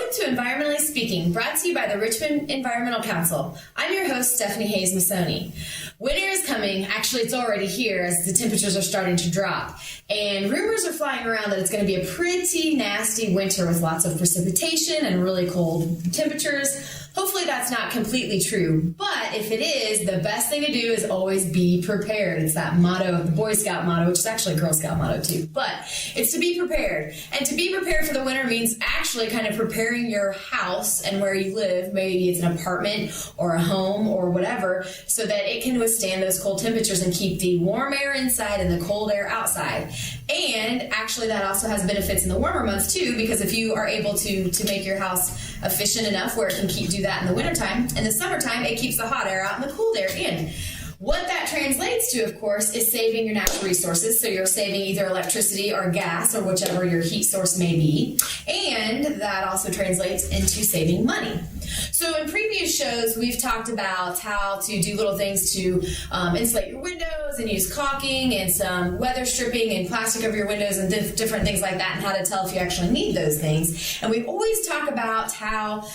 Welcome to Environmentally Speaking, brought to you by the Richmond Environmental Council. I'm your host, Stephanie Hays-Mussoni. Winter is coming. Actually, it's already here as the temperatures are starting to drop. And rumors are flying around that it's going to be a pretty nasty winter with lots of precipitation and really cold temperatures. Hopefully that's not completely true, but if it is, the best thing to do is always be prepared. It's that motto, the Boy Scout motto, which is actually a Girl Scout motto too, but it's to be prepared. And to be prepared for the winter means actually kind of preparing your house and where you live, maybe it's an apartment or a home or whatever, so that it can withstand those cold temperatures and keep the warm air inside and the cold air outside. And actually that also has benefits in the warmer months too, because if you are able to make your house efficient enough where it can do that in the wintertime, in the summertime it keeps the hot air out and the cold air in. What that translates to, of course, is saving your natural resources. So you're saving either electricity or gas or whichever your heat source may be. And that also translates into saving money. So in previous shows, we've talked about how to do little things to insulate your windows and use caulking and some weather stripping and plastic over your windows and different things like that, and how to tell if you actually need those things. And we always talk about how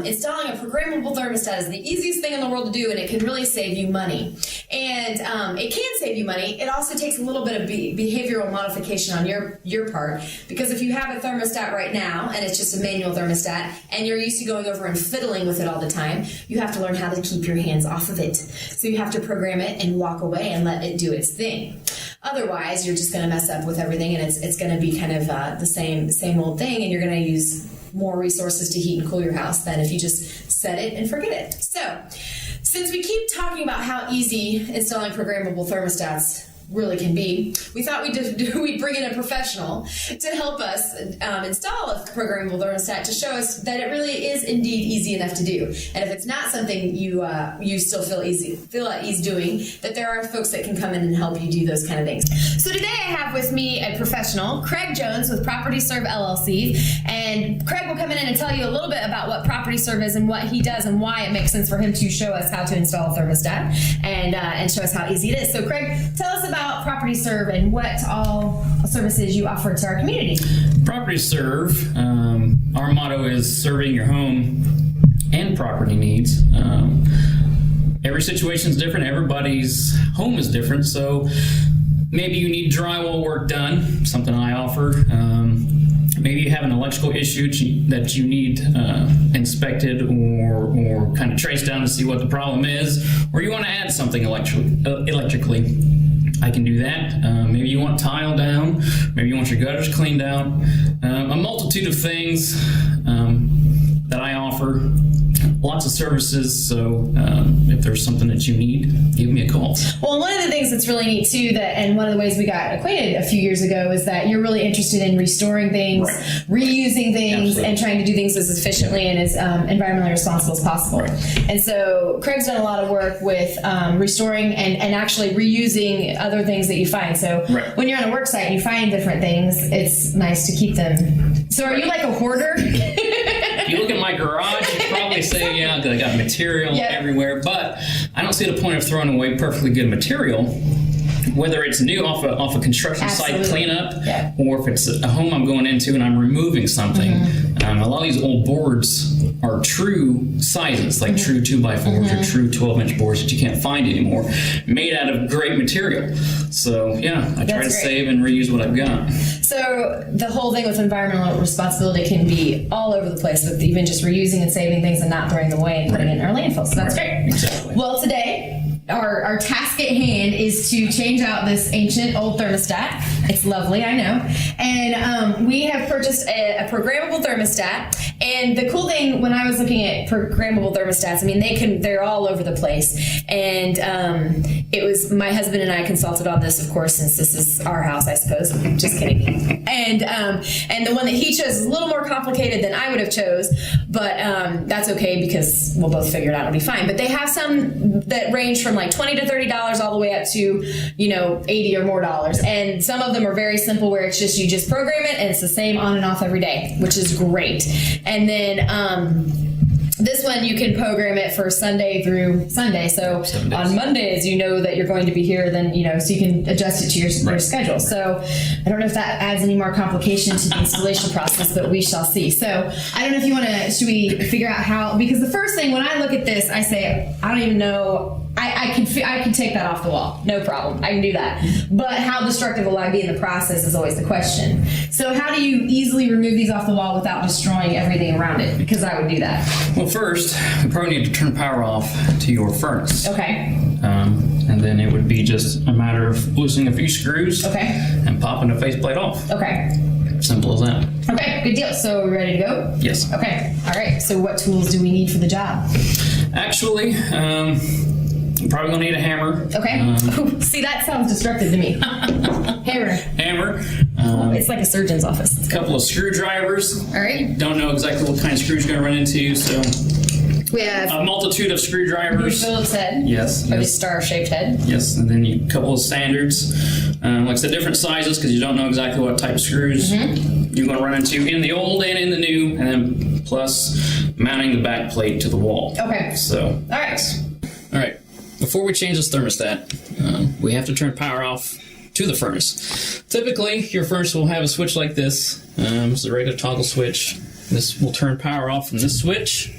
installing a programmable thermostat is the easiest thing in the world to do, and it can really save you money. And it can save you money. It also takes a little bit of behavioral modification on your part, because if you have a thermostat right now and it's just a manual thermostat and you're used to going over and fiddling with it all the time, you have to learn how to keep your hands off of it. So you have to program it and walk away and let it do its thing. Otherwise, you're just going to mess up with everything, and it's going to be kind of the same old thing, and you're going to use more resources to heat and cool your house than if you just set it and forget it. So, since we keep talking about how easy installing programmable thermostats really can be, we thought we'd bring in a professional to help us install a programmable thermostat to show us that it really is indeed easy enough to do. And if it's not something you still feel at ease doing, that there are folks that can come in and help you do those kind of things. So today I have with me a professional, Craig Jones with Property Serve LLC, and Craig will come in and tell you a little bit about what Property Serve is and what he does and why it makes sense for him to show us how to install a thermostat and show us how easy it is. So Craig, tell us about Property Serve and what all services you offer to our community. Property Serve, our motto is serving your home and property needs. Every situation is different. Everybody's home is different. So maybe you need drywall work done, something I offer. Maybe you have an electrical issue that you need inspected or kind of traced down to see what the problem is, or you want to add something electrically. I can do that. Maybe you want tile down. Maybe you want your gutters cleaned out. A multitude of things that I offer. Lots of services, so if there's something that you need, give me a call. Well, one of the things that's really neat too, and one of the ways we got acquainted a few years ago, is that you're really interested in restoring things, right, reusing things, absolutely, and trying to do things as efficiently and as environmentally responsible as possible. Right. And so Craig's done a lot of work with restoring and actually reusing other things that you find. So right, when you're on a work site and you find different things, it's nice to keep them. So are you like a hoarder? If you look at my garage, you'd probably say, yeah, I got material everywhere, but I don't see the point of throwing away perfectly good material, whether it's new off a construction absolutely, site cleanup, or if it's a home I'm going into and I'm removing something. Mm-hmm. A lot of these old boards are true sizes, like true 2x4s or true 12-inch boards that you can't find anymore, made out of great material. So yeah, I try to save and reuse what I've got. So the whole thing with environmental responsibility can be all over the place, with even just reusing and saving things and not throwing them away and putting it in our landfill. So that's great. Exactly. Well, today, our task at hand is to change out this ancient old thermostat. It's lovely, I know. And we have purchased a programmable thermostat. And the cool thing, when I was looking at programmable thermostats, I mean, they're all over the place. And it was my husband and I consulted on this, of course, since this is our house, I suppose. Just kidding. And the one that he chose is a little more complicated than I would have chose, but that's okay because we'll both figure it out. It'll be fine. But they have some that range from like $20 to $30 all the way up to, $80 or more dollars. And some of them are very simple, where it's just, you just program it and it's the same on and off every day, which is great. And then This one you can program it for Sunday through Sunday. So 7 days. on Mondays, you know that you're going to be here, then, so you can adjust it to your schedule. So I don't know if that adds any more complication to the installation process, but we shall see. So I don't know if you want to, should we figure out how, because the first thing when I look at this, I say, I don't even know. I can take that off the wall. No problem. I can do that. But how destructive will I be in the process is always the question. So how do you easily remove these off the wall without destroying everything around it? Because I would do that. Well, first, we probably need to turn power off to your furnace. Okay. And then it would be just a matter of loosening a few screws and popping the faceplate off. Okay. Simple as that. Okay, good deal. So we're ready to go? Yes. Okay. All right. So what tools do we need for the job? Actually, I'm probably going to need a hammer. Okay. See, that sounds destructive to me. Hammer. Hammer. It's like a surgeon's office. A couple of screwdrivers. All right. Don't know exactly what kind of screws you're going to run into, so We have a multitude of screwdrivers. Phillips head. Yes. Or the Yes. star-shaped head. Yes, and then a couple of standards. Like I said, different sizes because you don't know exactly what type of screws you're going to run into in the old and in the new, and then plus mounting the back plate to the wall. Okay. So. All right. All right. Before we change this thermostat, we have to turn power off to the furnace. Typically, your furnace will have a switch like this. It's a regular toggle switch. This will turn power off from this switch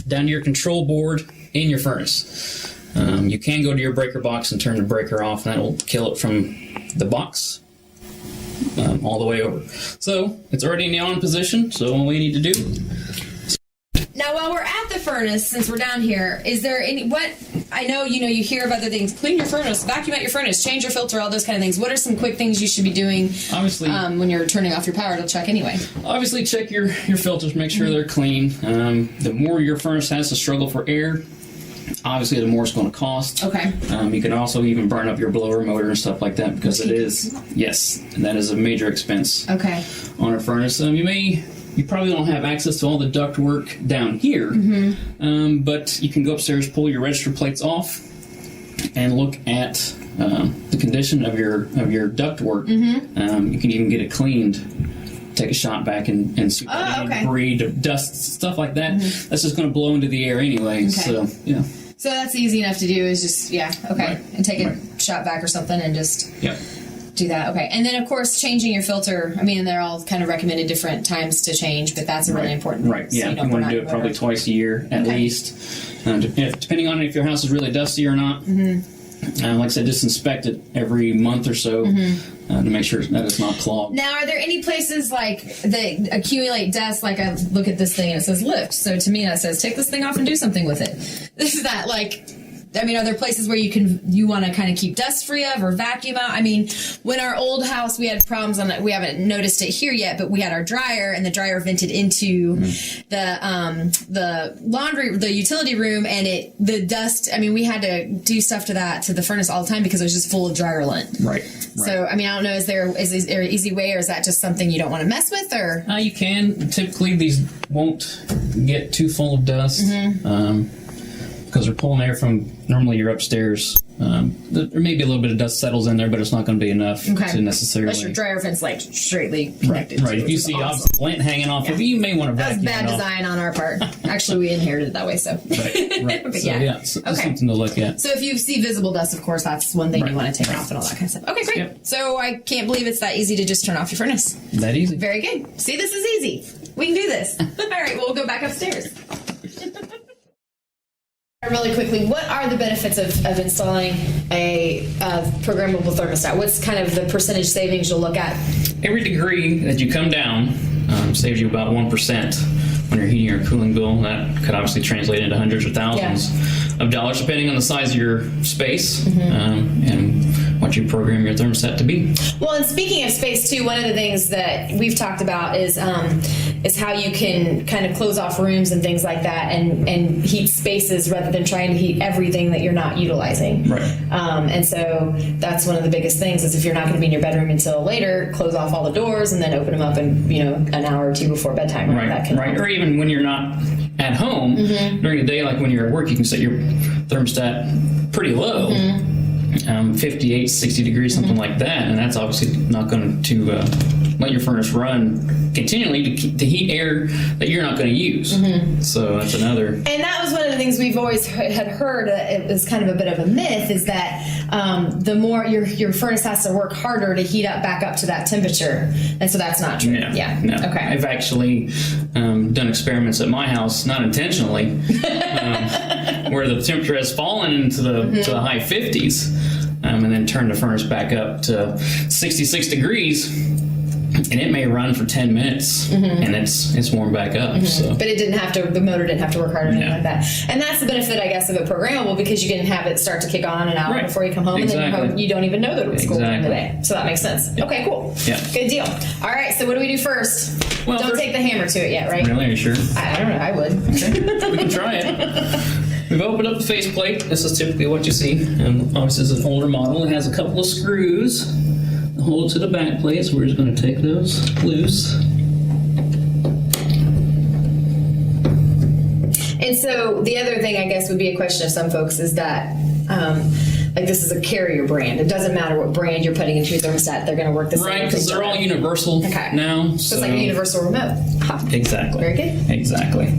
down to your control board in your furnace. You can go to your breaker box and turn the breaker off, and that will kill it from the box all the way over. So it's already in the on position, so all we need to do. Now, while we're at the furnace, since we're down here, is there any, I know, you hear of other things, clean your furnace, vacuum out your furnace, change your filter, all those kind of things. What are some quick things you should be doing Obviously, when you're turning off your power to check anyway? Obviously, check your filters, make sure they're clean. The more your furnace has to struggle for air, obviously the more it's going to cost. Okay. You can also even burn up your blower motor and stuff like that because it is, yes, and that is a major expense Okay. on a furnace. You probably don't have access to all the duct work down here, but you can go upstairs, pull your register plates off, and look at the condition of your duct work. You can even get it cleaned, take a shot back and sweep any debris, dust, stuff like that. That's just going to blow into the air anyway. So, yeah. So that's easy enough to do is just, and take a shot back or something and just... Yeah. Do that, okay. And then, of course, changing your filter. I mean, they're all kind of recommended different times to change, but that's a really important thing. Right, yeah. So you want to do it probably twice a year at least. Depending on if your house is really dusty or not. Like I said, just inspect it every month or so to make sure that it's not clogged. Now, are there any places like that accumulate dust? Like, I look at this thing and it says lift. So to me, that says take this thing off and do something with it. This is that, like... I mean, are there places where you want to kind of keep dust free of or vacuum out? I mean, when our old house, we had problems on it. We haven't noticed it here yet, but we had our dryer, and the dryer vented into the laundry, the utility room, and the dust. I mean, we had to do stuff to the furnace all the time because it was just full of dryer lint. Right. So, I mean, I don't know. Is there an easy way, or is that just something you don't want to mess with, or? You can. Typically, these won't get too full of dust. Because they're pulling air from, normally you're upstairs. There may be a little bit of dust settles in there, but it's not going to be enough to necessarily... Unless your dryer vent's like straightly connected. Right. If you see obviously lint hanging off of it, you may want to vacuum it off. That was bad design on our part. Actually, we inherited it that way, so... Right. But so, so that's something to look at. So if you see visible dust, of course, that's one thing you want to take off and all that kind of stuff. Okay, great. Yep. So I can't believe it's that easy to just turn off your furnace. That easy. Very good. See, this is easy. We can do this. All right, we'll go back upstairs. Really quickly, what are the benefits of installing a programmable thermostat? What's kind of the percentage savings you'll look at? Every degree that you come down saves you about 1% when you're heating or cooling bill. That could obviously translate into hundreds or thousands of dollars, depending on the size of your space and what you program your thermostat to be. Well, and speaking of space too, one of the things that we've talked about is how you can kind of close off rooms and things like that and heat spaces rather than trying to heat everything that you're not utilizing. Right. And so that's one of the biggest things is if you're not going to be in your bedroom until later, close off all the doors and then open them up in, an hour or two before bedtime. Right. That can Right. Or even when you're not at home during the day, like when you're at work, you can set your thermostat pretty low. 58, 60 degrees, something like that, and that's obviously not going to let your furnace run continually to heat air that you're not going to use. So that's another. And that was one of the things we've always had heard. It was kind of a bit of a myth, is that the more your furnace has to work harder to heat up back up to that temperature, and so that's not true. Yeah. No. Okay. I've actually done experiments at my house, not intentionally, where the temperature has fallen into the high 50s, and then turned the furnace back up to 66 degrees. And it may run for 10 minutes, and it's warmed back up. So. But it didn't have to. The motor didn't have to work harder or anything like that. And that's the benefit, I guess, of it programmable, because you can have it start to kick on and out before you come home, and then you don't even know that it was cool during the day. So that makes sense. Yep. Okay, cool. Yeah. Good deal. All right. So what do we do first? Well, don't take the hammer to it yet, right? Really? Are you sure? I don't know. I would. Okay. We can try it. We've opened up the faceplate. This is typically what you see. And obviously, this is an older model. It has a couple of screws. Hold to the back plate, so we're just going to take those loose. And so the other thing, I guess, would be a question of some folks is that, like, this is a Carrier brand. It doesn't matter what brand you're putting into your thermostat; they're going to work the same. Right, because they're all universal now. So it's like a universal remote. Huh. Exactly. Very good. Exactly.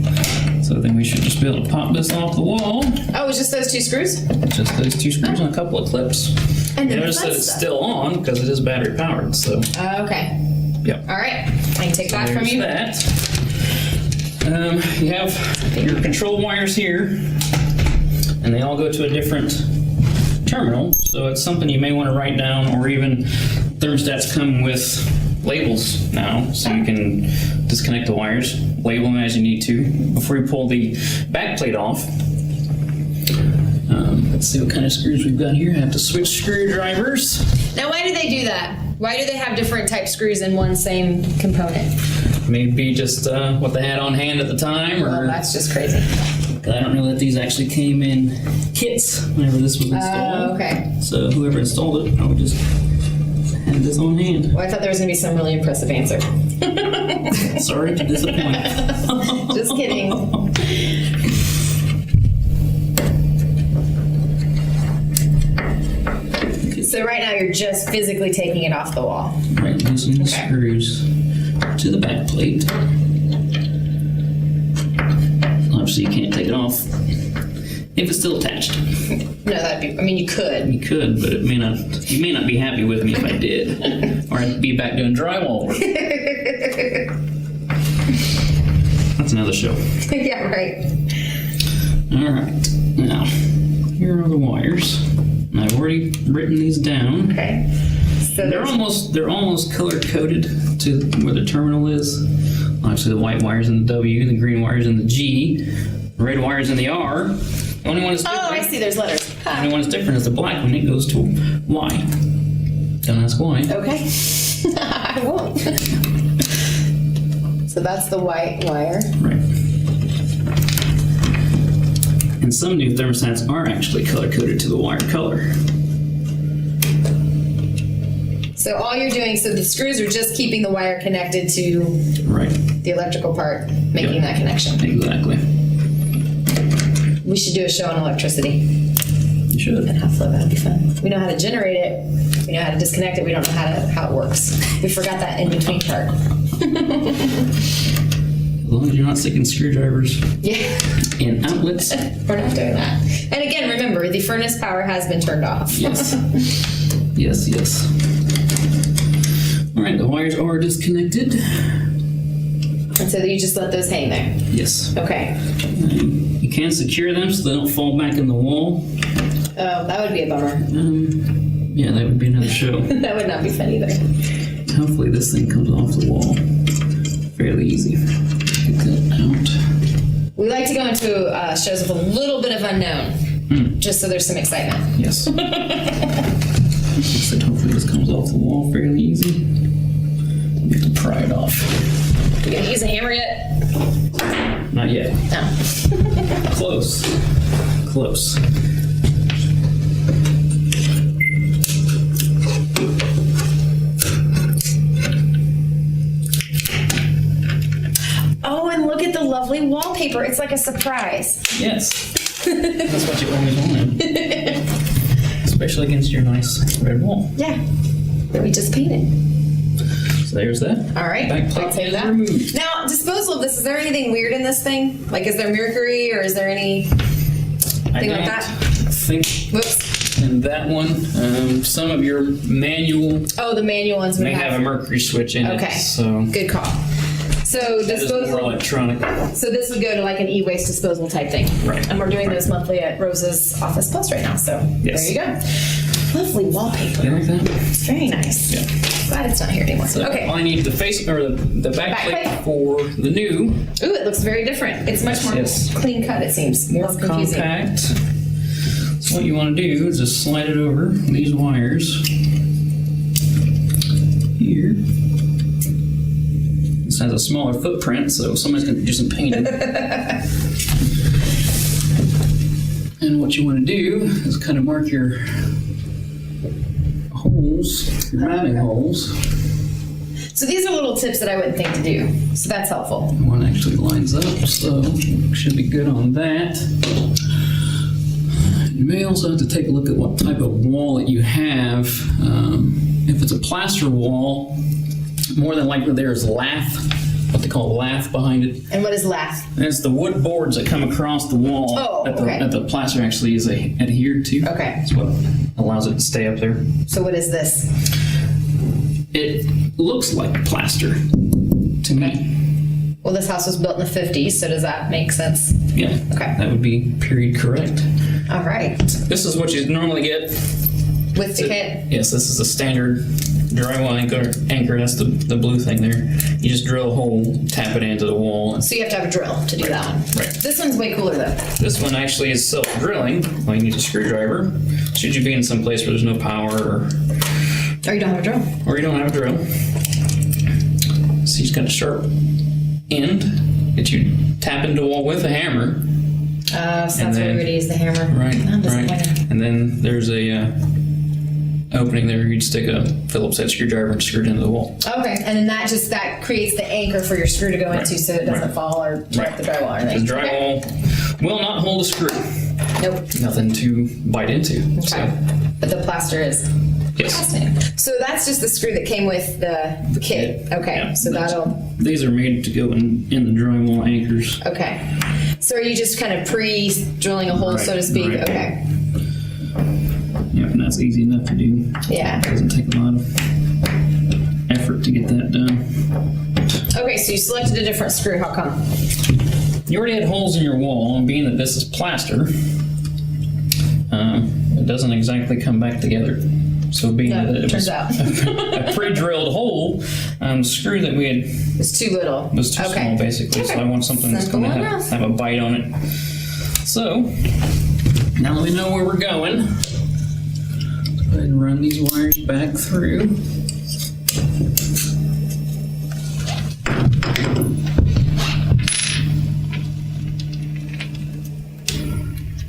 So then we should just be able to pop this off the wall. Oh, it's just those two screws? Just those two screws and a couple of clips. And then notice that it's still on because it is battery powered. So. Okay. Yep. All right. I can take that from you. That. You have your control wires here, and they all go to a different terminal. So it's something you may want to write down, or even thermostats come with labels now, so you can disconnect the wires, label them as you need to before you pull the back plate off. Let's see what kind of screws we've got here. I have to switch screwdrivers. Now, why do they do that? Why do they have different type screws in one same component? Maybe just what they had on hand at the time, or that's just crazy. I don't know that these actually came in kits whenever this was installed. Okay. So whoever installed it, I would just have this on hand. Well, I thought there was going to be some really impressive answer. Sorry to disappoint. Just kidding. So right now you're just physically taking it off the wall. Right, loosening the screws to the back plate. Obviously you can't take it off if it's still attached. No, that'd be, I mean, you could. You could, but you may not be happy with me if I did. Or I'd be back doing drywall work. That's another show. Yeah, right. All right, now, here are the wires. And I've already written these down. Okay. So they're almost color coded to where the terminal is. Obviously, the white wires in the W, the green wires in the G, the red wires in the R. The only one that's different. Oh, I see. There's letters. The only one that's different is the black one. It goes to Y. Don't ask why. Okay. I won't. So that's the white wire. Right. And some new thermostats are actually color coded to the wire color. So all you're doing, so the screws are just keeping the wire connected to the electrical part, making that connection. Exactly. We should do a show on electricity. You should. And how flow, that'd be fun. We know how to generate it. We know how to disconnect it. We don't know how it works. We forgot that in between part. As long as you're not sticking screwdrivers in outlets. We're not doing that. And again, remember, the furnace power has been turned off. Yes. Yes. All right, the wires are disconnected. And so you just let those hang there? Yes. Okay. You can secure them so they don't fall back in the wall. Oh, that would be a bummer. Yeah, that would be another show. That would not be fun either. Hopefully this thing comes off the wall fairly easy. Get that out. We like to go into shows with a little bit of unknown, just so there's some excitement. Yes. So hopefully this comes off the wall fairly easy. You have to pry it off. You gonna use a hammer yet? Not yet. No. Close. Oh, and look at the lovely wallpaper. It's like a surprise. Yes. That's what you always wanted. Especially against your nice red wall. Yeah. That we just painted. So there's that. All right, Back I'll plate take is that. removed. Now, disposal of this, is there anything weird in this thing? Like, is there mercury or is there anything like that? think Whoops. in that one, some of your manual Oh, the manual ones would may have a mercury switch in Okay. it. So Good call. So it is more disposal. electronic. So this would go to like an e-waste disposal type thing. Right. And we're doing Right. those monthly at Rose's Office Plus right now. So Yes. there you go. Lovely wallpaper. You like that? It's very nice. Yeah. Glad it's not here anymore. So Okay. I need the face or the back Back plate plate. for the new. Ooh, it looks very different. It's much more Yes. clean cut, it seems. More Less confusing. compact. So what you want to do is just slide it over these wires here. This has a smaller footprint, so somebody's going to do some painting. And what you want to do is kind of mark your holes, your mounting holes. So these are little tips that I wouldn't think to do. So that's helpful. One actually lines up, so should be good on that. You may also have to take a look at what type of wall that you have. If it's a plaster wall, more than likely there's lath, what they call lath behind it. And what is lath? And it's the wood boards that come across the wall Oh, okay. that the plaster actually is adhered to. Okay. That's what allows it to stay up there. So what is this? It looks like plaster to me. Well, this house was built in the 50s, so does that make sense? Yeah. Okay. That would be period correct. All right. This is what you normally get. With the kit? Yes, this is the standard drywall anchor. That's the blue thing there. You just drill a hole, tap it into the wall. So you have to have a drill to do that one. Right. This one's way cooler though. This one actually is self-drilling. Well, you need a screwdriver. Should you be in some place where there's no power Or you don't have a drill. or you don't have a drill. So you just got a sharp end that you tap into the wall with a hammer. So that's where then- we would use the hammer. Right, I'm right. disappointed. And then there's a opening there. You'd stick a Phillips head screwdriver and screw it into the wall. Okay, and then that creates the anchor for your screw to go into so it doesn't Right. fall or trip the drywall or The anything. drywall will not hold a screw. Nope. Nothing to bite into. Okay. So, But the plaster is. yes. Fascinating. So that's just the screw that came with the kit. Okay, Yeah, so that'll. These are made to go in the drywall anchors. Okay. So are you just kind of pre-drilling a hole, so to Right, speak? right. Okay. Yep, and that's easy enough to do. Yeah. Doesn't take a lot of effort to get that done. Okay, so you selected a different screw. How come? You already had holes in your wall, and being that this is plaster, it doesn't exactly come back together. So being Yeah, that it turns was out. a pre-drilled hole, the screw that we had It's too little. was too Okay. small, basically. So I want something that's going to Simple have, enough. have a bite on it. So now that we know where we're going, let's go ahead and run these wires back through.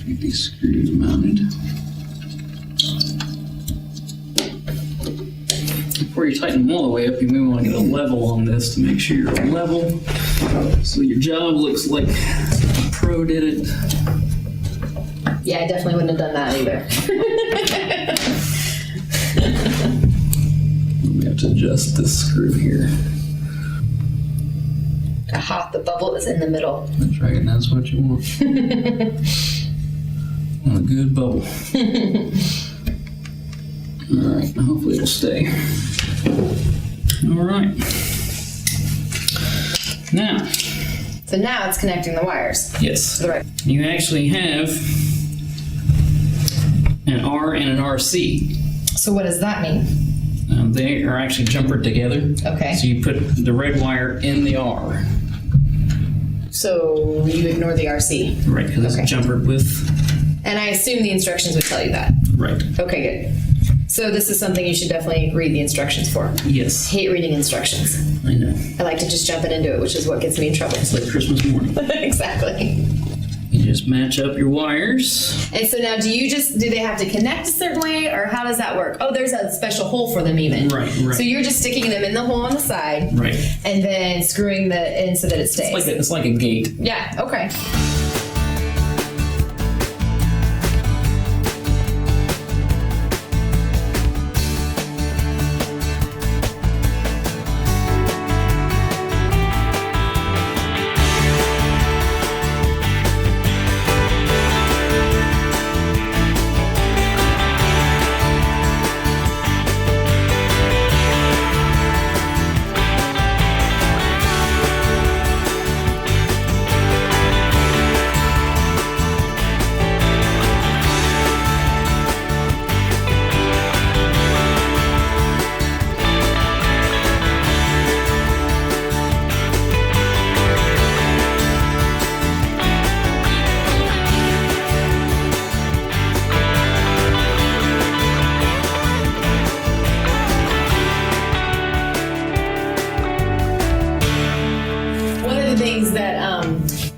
Get these screws mounted. Before you tighten them all the way up, you may want to get a level on this to make sure you're level. So your job looks like a pro did it. Yeah, I definitely wouldn't have done that either. We have to adjust this screw here. Aha, the bubble is in the middle. That's right, and that's what you want. Want a good bubble. All right, hopefully it'll stay. All right. Now, So now it's connecting the wires. yes, To the right. you actually have an R and an RC. So what does that mean? They are actually jumpered together. Okay. So you put the red wire in the R. So you ignore the RC. Right, because Okay. it's jumpered with. And I assume the instructions would tell you that. Right. Okay, good. So this is something you should definitely read the instructions for. Yes, Hate reading instructions. I know. I like to just jump into it, which is what gets me in trouble. It's like Christmas morning. Exactly. You just match up your wires. And so now do they have to connect a certain way or how does that work? Oh, there's a special hole for them even. Right, right. So you're just sticking them in the hole on the side. Right. And then screwing in so that it stays. It's like a gate. Yeah, okay.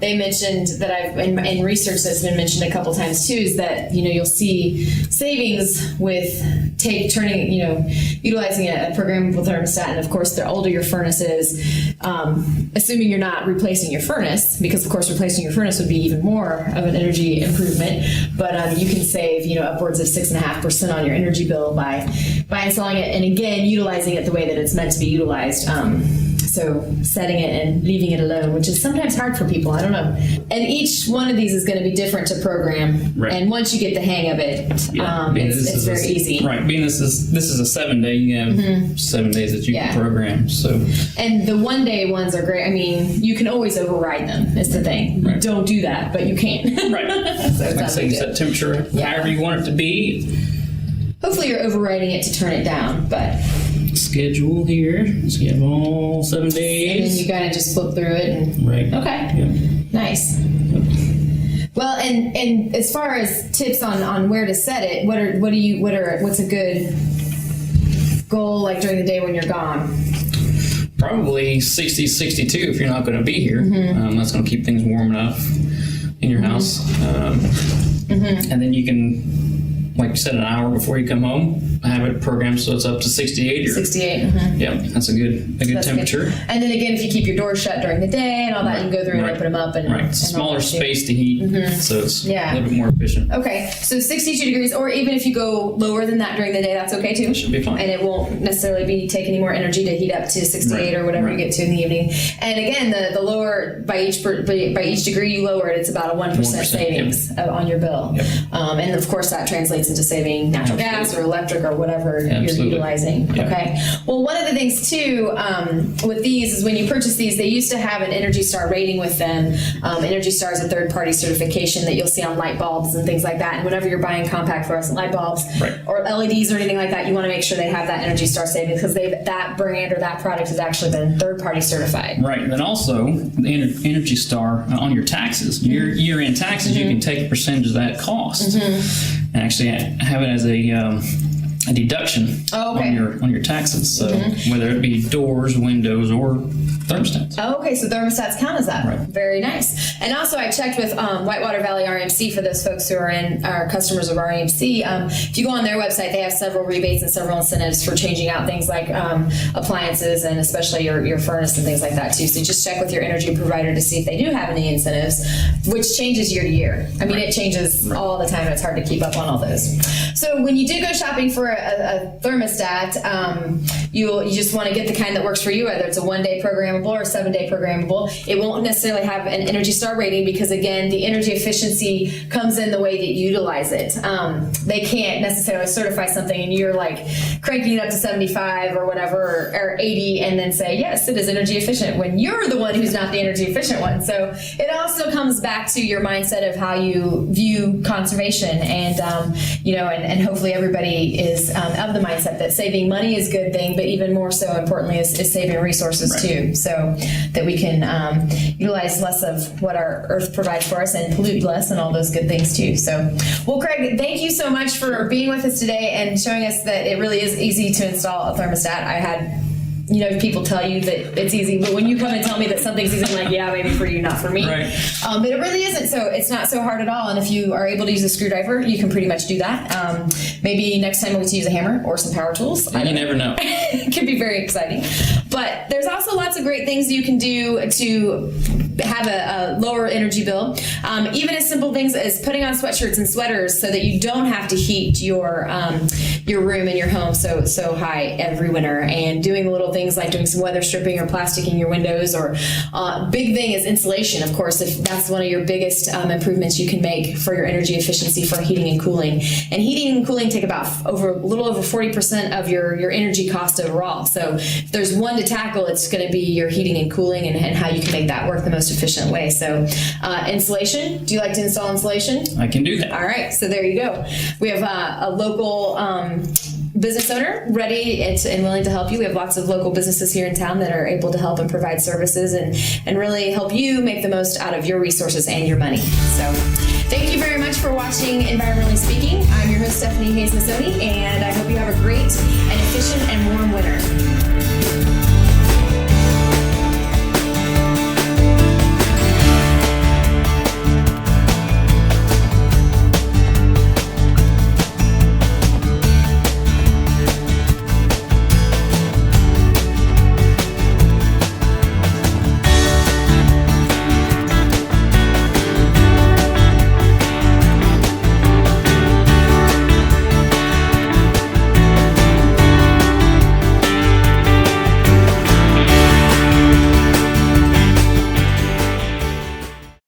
they mentioned that I've in research that's been mentioned a couple times too is that you'll see savings with utilizing a programmable thermostat, and of course the older your furnace is, assuming you're not replacing your furnace, because of course replacing your furnace would be even more of an energy improvement, but you can save upwards of 6.5% on your energy bill by installing it, and again utilizing it the way that it's meant to be utilized. So setting it and leaving it alone, which is sometimes hard for people. I don't know. And each one of these is going to be different to program. Right. And once you get the hang of it, it's very easy. Right. Being this is a 7-day, you have 7 days that you can program. So. And the 1-day ones are great. I mean, you can always override them. Is the thing. Right. Don't do that, but you can. Right. So like I say, you set temperature however you want it to be. Hopefully, you're overriding it to turn it down, but. Schedule here. So you have all 7 days. And then you kind of just flip through it. And, right. Okay. Yep. Nice. Yep. Well, and as far as tips on where to set it, what's a good goal like during the day when you're gone? Probably 60, 62 if you're not going to be here. That's going to keep things warm enough in your house. And then you can, like you said, an hour before you come home, have it programmed so it's up to 68. 68. Yeah, that's a good temperature. Good. And then again, if you keep your doors shut during the day and all that, you can go through and open them up. And it's a smaller space to heat, so it's a little bit more efficient. Okay, so 62 degrees, or even if you go lower than that during the day, that's okay too? Should be fine. And it won't necessarily take any more energy to heat up to 68 or whatever you get to in the evening. And again, the lower, by each degree you lower it, it's about a 1% savings on your bill. Yep. And of course that translates into saving natural gas or electric or whatever you're utilizing. Yep. Okay. Well, one of the things too with these is when you purchase these, they used to have an Energy Star rating with them. Energy Star is a third-party certification that you'll see on light bulbs and things like that. And whenever you're buying compact fluorescent light bulbs or LEDs or anything like that, you want to make sure they have that Energy Star savings because that brand or that product has actually been third-party certified. Right. And then also the Energy Star on your taxes, your year-end taxes, you can take a percentage of that cost and actually have it as a deduction on your taxes. So whether it be doors, windows, or thermostats. Okay, so thermostats count as that. Right. Very nice. And also I checked with Whitewater Valley RMC for those folks who are customers of RMC. If you go on their website, they have several rebates and several incentives for changing out things like appliances and especially your furnace and things like that too. So just check with your energy provider to see if they do have any incentives, which changes year to year. I mean, it changes all the time and it's hard to keep up on all those. So when you do go shopping for a thermostat, you just want to get the kind that works for you, whether it's a 1-day programmable or 7-day programmable. It won't necessarily have an Energy Star rating because, again, the energy efficiency comes in the way that you utilize it. They can't necessarily certify something and you're like cranking it up to 75 or whatever or 80 and then say, yes, it is energy efficient when you're the one who's not the energy efficient one. So it also comes back to your mindset of how you view conservation and, and hopefully everybody is of the mindset that saving money is a good thing, but even more so importantly is saving resources too, so that we can utilize less of what our earth provides for us and pollute less and all those good things too. So, well, Craig, thank you so much for being with us today and showing us that it really is easy to install a thermostat. I had people tell you that it's easy, but when you come and tell me that something's easy, I'm like, yeah, maybe for you, not for me. Right. But it really isn't. So it's not so hard at all. And if you are able to use a screwdriver, you can pretty much do that. Maybe next time we'll get to use a hammer or some power tools. You never know. It could be very exciting. But there's also lots of great things you can do to have a lower energy bill. Even as simple things as putting on sweatshirts and sweaters so that you don't have to heat your room and your home so high every winter, and doing little things like doing some weather stripping or plasticking your windows, or big thing is insulation, of course, if that's one of your biggest improvements you can make for your energy efficiency for heating and cooling. And heating and cooling take about a little over 40% of your energy cost overall. So if there's one to tackle, it's going to be your heating and cooling and how you can make that work the most efficient way. So insulation, do you like to install insulation? I can do that. All right, so there you go. We have a local business owner ready and willing to help you. We have lots of local businesses here in town that are able to help and provide services and really help you make the most out of your resources and your money. So thank you very much for watching Environmentally Speaking. I'm your host, Stephanie Hays-Mussoni, and I hope you have a great and efficient and warm winter.